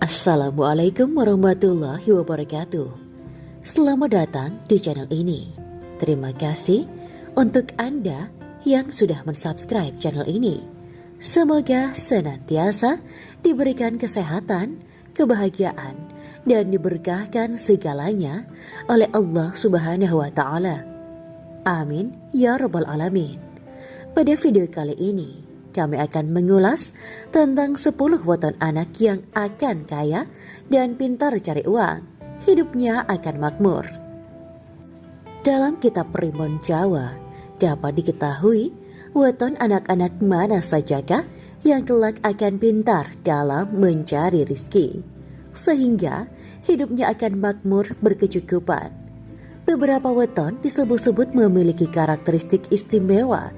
Assalamualaikum warahmatullahi wabarakatuh. Selamat datang di channel ini. Terima kasih untuk Anda yang sudah mensubscribe channel ini. Semoga senantiasa diberikan kesehatan, kebahagiaan, dan diberkahkan segalanya oleh Allah Subhanahu wa Ta'ala. Amin ya Rabbal 'Alamin. Pada video kali ini, kami akan mengulas tentang 10 weton anak yang akan kaya dan pintar cari uang. Hidupnya akan makmur. Dalam kitab Primbon Jawa dapat diketahui weton anak-anak mana sajakah yang kelak akan pintar dalam mencari rizki, sehingga hidupnya akan makmur berkecukupan. Beberapa weton disebut-sebut memiliki karakteristik istimewa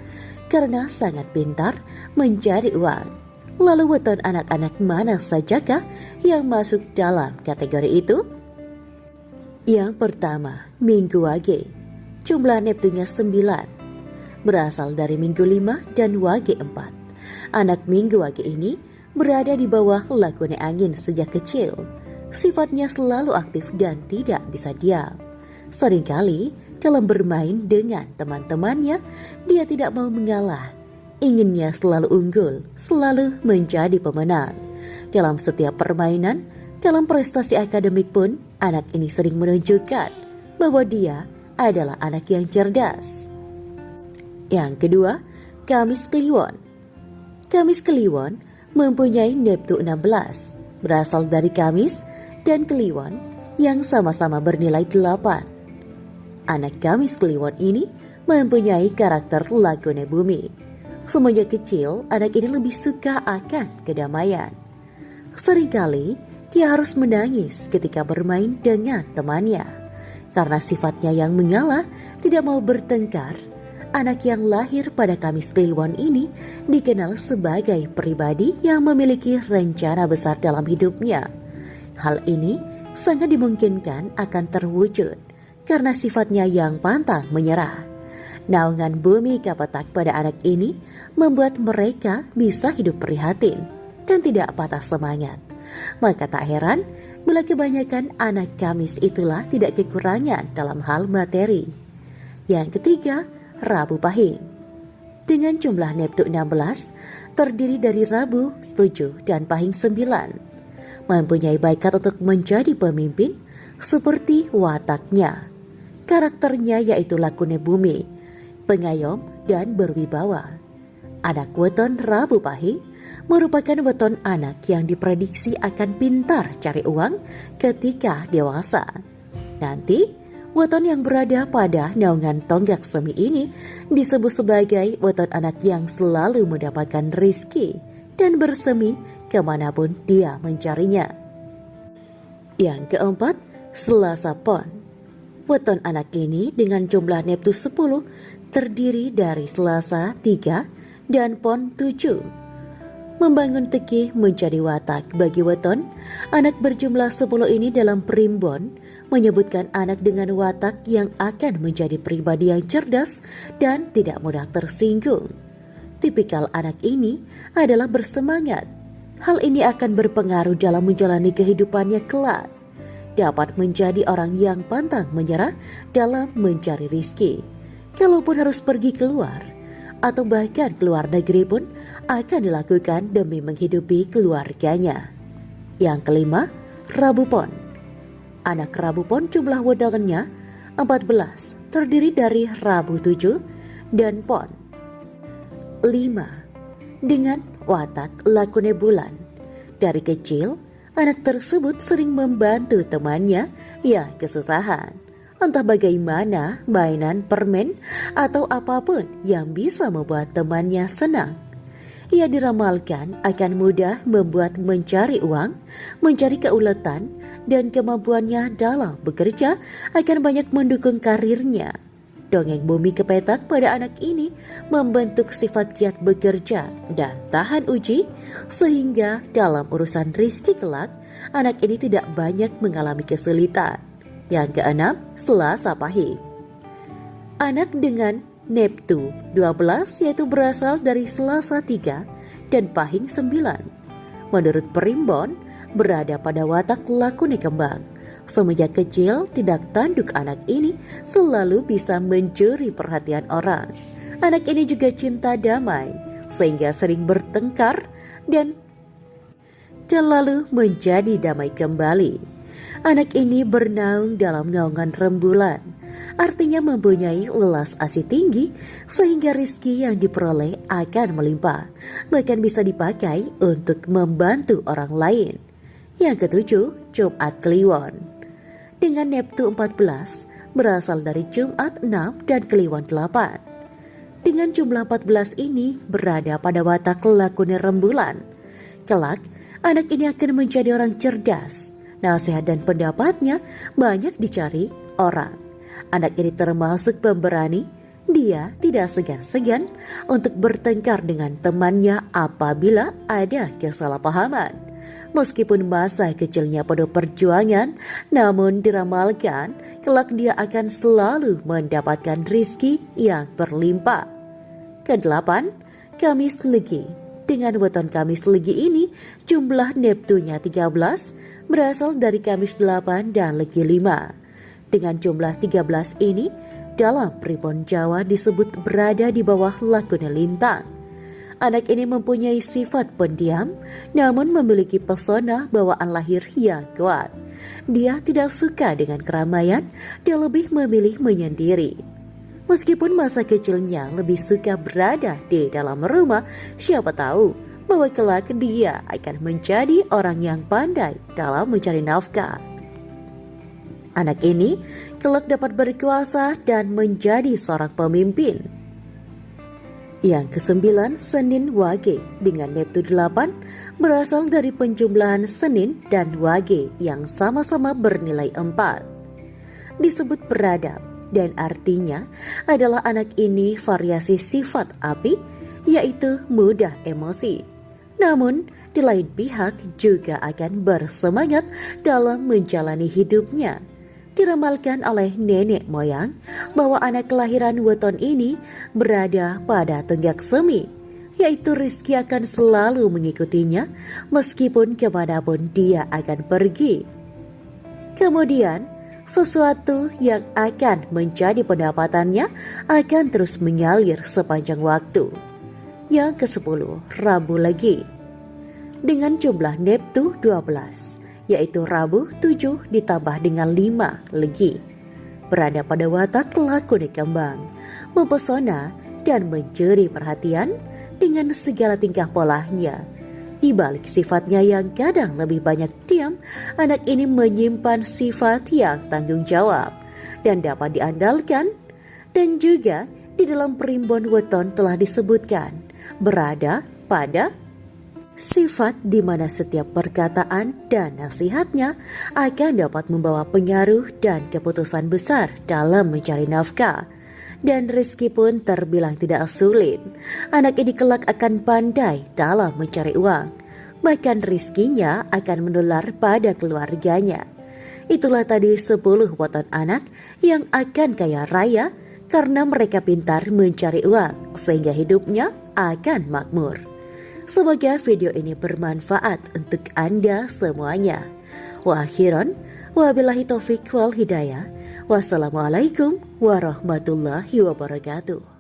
karena sangat pintar mencari uang. Lalu weton anak-anak mana sajakah yang masuk dalam kategori itu? Yang pertama, Minggu Wage. Jumlah Neptunya 9. Berasal dari Minggu 5 dan Wage 4. Anak Minggu Wage ini berada di bawah lakune angin sejak kecil. Sifatnya selalu aktif dan tidak bisa diam. Seringkali dalam bermain dengan teman-temannya, dia tidak mau mengalah. Inginnya selalu unggul, selalu menjadi pemenang. Dalam setiap permainan, dalam prestasi akademik pun, anak ini sering menunjukkan bahwa dia adalah anak yang cerdas. Yang kedua, Kamis Kliwon. Kamis Kliwon mempunyai Neptu 16, berasal dari Kamis dan Kliwon yang sama-sama bernilai 8. Anak Kamis Kliwon ini mempunyai karakter lakune bumi. Semenjak kecil, anak ini lebih suka akan kedamaian. Seringkali dia harus menangis ketika bermain dengan temannya. Karena sifatnya yang mengalah, tidak mau bertengkar, anak yang lahir pada Kamis Kliwon ini dikenal sebagai pribadi yang memiliki rencana besar dalam hidupnya. Hal ini sangat dimungkinkan akan terwujud karena sifatnya yang pantang menyerah. Naungan bumi kapetak pada anak ini membuat mereka bisa hidup prihatin dan tidak patah semangat. Maka tak heran bila kebanyakan anak Kamis itulah tidak kekurangan dalam hal materi. Yang ketiga, Rabu Pahing. Dengan jumlah Neptu 16, terdiri dari Rabu 7 dan Pahing 9. Mempunyai bakat untuk menjadi pemimpin seperti wataknya. Karakternya yaitu lakune bumi, pengayom dan berwibawa. Anak weton Rabu Pahing merupakan weton anak yang diprediksi akan pintar cari uang ketika dewasa. Nanti, weton yang berada pada naungan tonggak semi ini disebut sebagai weton anak yang selalu mendapatkan rizki dan bersemi kemanapun dia mencarinya. Yang keempat, Selasa Pon. Weton anak ini dengan jumlah Neptu 10 terdiri dari Selasa 3 dan Pon 7. Membangun tekih menjadi watak bagi weton anak berjumlah 10 ini dalam Primbon menyebutkan anak dengan watak yang akan menjadi pribadi yang cerdas dan tidak mudah tersinggung. Tipikal anak ini adalah bersemangat. Hal ini akan berpengaruh dalam menjalani kehidupannya kelak. Dapat menjadi orang yang pantang menyerah dalam mencari rizki. Kalaupun harus pergi keluar atau bahkan keluar negeri pun akan dilakukan demi menghidupi keluarganya. Yang kelima, Rabu Pon. Anak Rabu Pon jumlah wetonnya 14, terdiri dari Rabu 7 dan Pon 5. Dengan watak lakune bulan. Dari kecil, anak tersebut sering membantu temannya yang kesusahan. Entah bagaimana mainan, permen, atau apapun yang bisa membuat temannya senang. Ia diramalkan akan mudah membuat mencari uang, mencari keuletan, dan kemampuannya dalam bekerja akan banyak mendukung karirnya. Dongeng bumi kepetak pada anak ini membentuk sifat giat bekerja dan tahan uji, sehingga dalam urusan rizki kelak, anak ini tidak banyak mengalami kesulitan. Yang keenam, Selasa Pahing. Anak dengan Neptu 12 yaitu berasal dari Selasa 3 dan Pahing 9. Menurut Primbon, berada pada watak lakune kembang. Semenjak kecil, tidak tanduk anak ini selalu bisa mencuri perhatian orang. Anak ini juga cinta damai, sehingga sering bertengkar dan lalu menjadi damai kembali. Anak ini bernaung dalam naungan rembulan, artinya mempunyai welas asih tinggi sehingga rizki yang diperoleh akan melimpah, bahkan bisa dipakai untuk membantu orang lain. Yang ketujuh, Jumat Kliwon. Dengan Neptu 14 berasal dari Jumat 6 dan Kliwon 8. Dengan jumlah 14 ini berada pada watak lakune rembulan. Kelak, anak ini akan menjadi orang cerdas. Nasihat dan pendapatnya banyak dicari orang. Anak ini termasuk pemberani. Dia tidak segan-segan untuk bertengkar dengan temannya apabila ada kesalahpahaman. Meskipun masa kecilnya penuh perjuangan, namun diramalkan kelak dia akan selalu mendapatkan rizki yang berlimpah. Kedelapan, Kamis Legi. Dengan weton Kamis Legi ini, jumlah Neptunya 13 berasal dari Kamis 8 dan Legi 5. Dengan jumlah 13 ini, dalam Pribon Jawa disebut berada di bawah lakune lintang. Anak ini mempunyai sifat pendiam, namun memiliki pesona bawaan lahir yang kuat. Dia tidak suka dengan keramaian dan lebih memilih menyendiri. Meskipun masa kecilnya lebih suka berada di dalam rumah, siapa tahu bahwa kelak dia akan menjadi orang yang pandai dalam mencari nafkah. Anak ini kelak dapat berkuasa dan menjadi seorang pemimpin. Yang kesembilan, Senin Wage. Dengan Neptu 8 berasal dari penjumlahan Senin dan Wage yang sama-sama bernilai 4. Disebut beradab dan artinya adalah anak ini variasi sifat api, yaitu mudah emosi. Namun di lain pihak juga akan bersemangat dalam menjalani hidupnya. Diramalkan oleh nenek moyang bahwa anak kelahiran weton ini berada pada tunggak semi, yaitu rizki akan selalu mengikutinya meskipun kemanapun dia akan pergi. Kemudian, sesuatu yang akan menjadi pendapatannya akan terus mengalir sepanjang waktu. Yang ke-10, Rabu Legi. Dengan jumlah Neptu 12, yaitu Rabu 7 ditambah dengan 5 Legi. Berada pada watak lakune kembang, mempesona dan mencuri perhatian dengan segala tingkah polanya. Di balik sifatnya yang kadang lebih banyak diam, anak ini menyimpan sifat yang tanggung jawab dan dapat diandalkan. Dan juga di dalam Primbon Weton telah disebutkan berada pada sifat di mana setiap perkataan dan nasihatnya akan dapat membawa pengaruh dan keputusan besar dalam mencari nafkah. Dan rezeki pun terbilang tidak sulit. Anak ini kelak akan pandai dalam mencari uang. Bahkan rezekinya akan menular pada keluarganya. Itulah tadi 10 weton anak yang akan kaya raya karena mereka pintar mencari uang sehingga hidupnya akan makmur. Semoga video ini bermanfaat untuk Anda semuanya. Wa akhiran, wabillahi taufiq wal hidayah. Wassalamualaikum warahmatullahi wabarakatuh.